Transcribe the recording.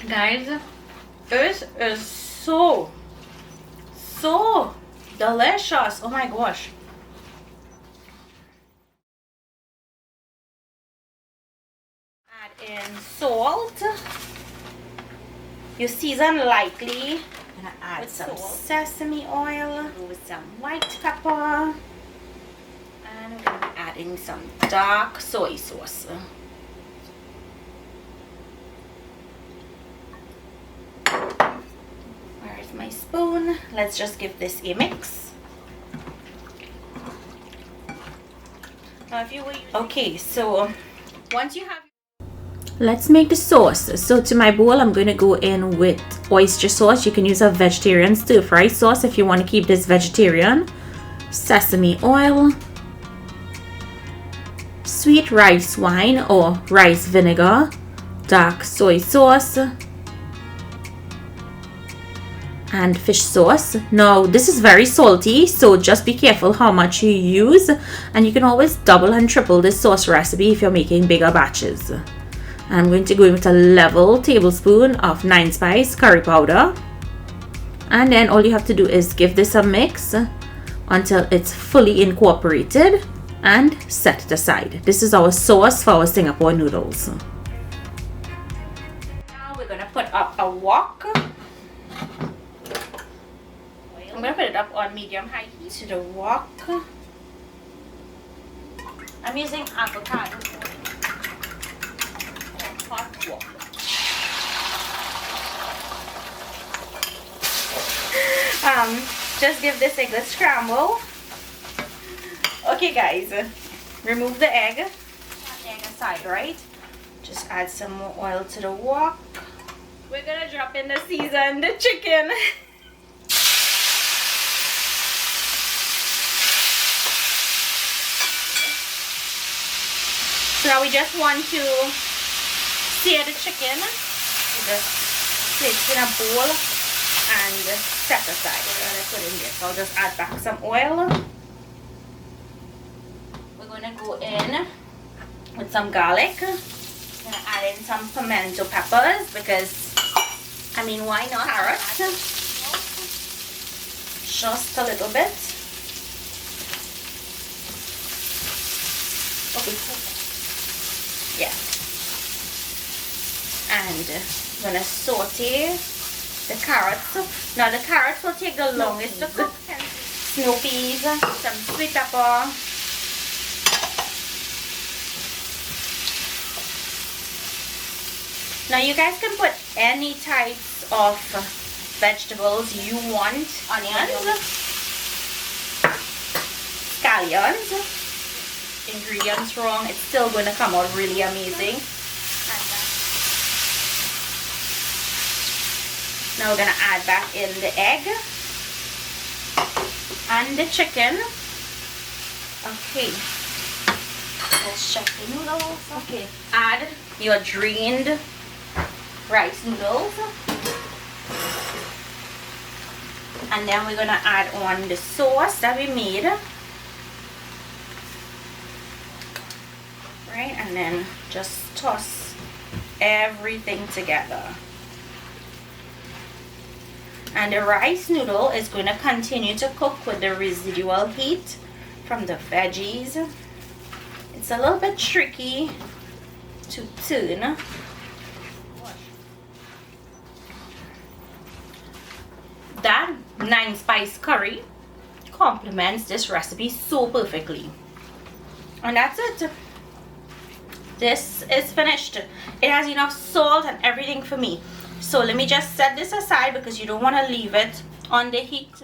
Guys, this is so delicious. Oh my gosh. Add in salt. You season lightly. I'm gonna add with some sesame oil with some white pepper. And we're gonna be adding some dark soy sauce. Where's my spoon? Let's just give this a mix. Now if you will, okay, so once you have, let's make the sauce. So to my bowl, I'm going to go in with oyster sauce. You can use a vegetarian stir fry sauce if you want to keep this vegetarian. Sesame oil, sweet rice wine or rice vinegar, dark soy sauce, and fish sauce. Now this is very salty, so just be careful how much you use, and you can always double and triple this sauce recipe if you're making bigger batches. I'm going to go in with a level tablespoon of 9 spice curry powder, and then all you have to do is give this a mix until it's fully incorporated and set it aside. This is our sauce for our Singapore noodles. Now we're gonna put up a wok. I'm gonna put it up on medium-high heat to the wok. I'm using avocado hot wok. Just give this a good scramble. Okay guys, remove the egg. Put the egg aside, right? Just add some more oil to the wok. We're gonna drop in the seasoned chicken. So now we just want to sear the chicken. Just place it in a bowl and set aside. We're gonna put in this. I'll just add back some oil. We're gonna go in with some garlic. I'm gonna add in some pimento peppers because, I mean, why not? Carrots. Just a little bit. Okay. Yeah. And I'm gonna saute the carrots. Now the carrots will take the longest to cook. Snow peas, some sweet pepper. Now you guys can put any types of vegetables you want. Onions, scallions. Ingredients wrong, it's still going to come out really amazing. Now we're going to add back in the egg and the chicken. Okay, let's check the noodles. Okay, add your drained rice noodles, and then we're going to add on the sauce that we made. Right, and then just toss everything together. And the rice noodle is going to continue to cook with the residual heat from the veggies. It's a little bit tricky to turn. That 9 spice curry complements this recipe so perfectly. And that's it. This is finished. It has enough salt and everything for me. So let me just set this aside because you don't want to leave it on the heat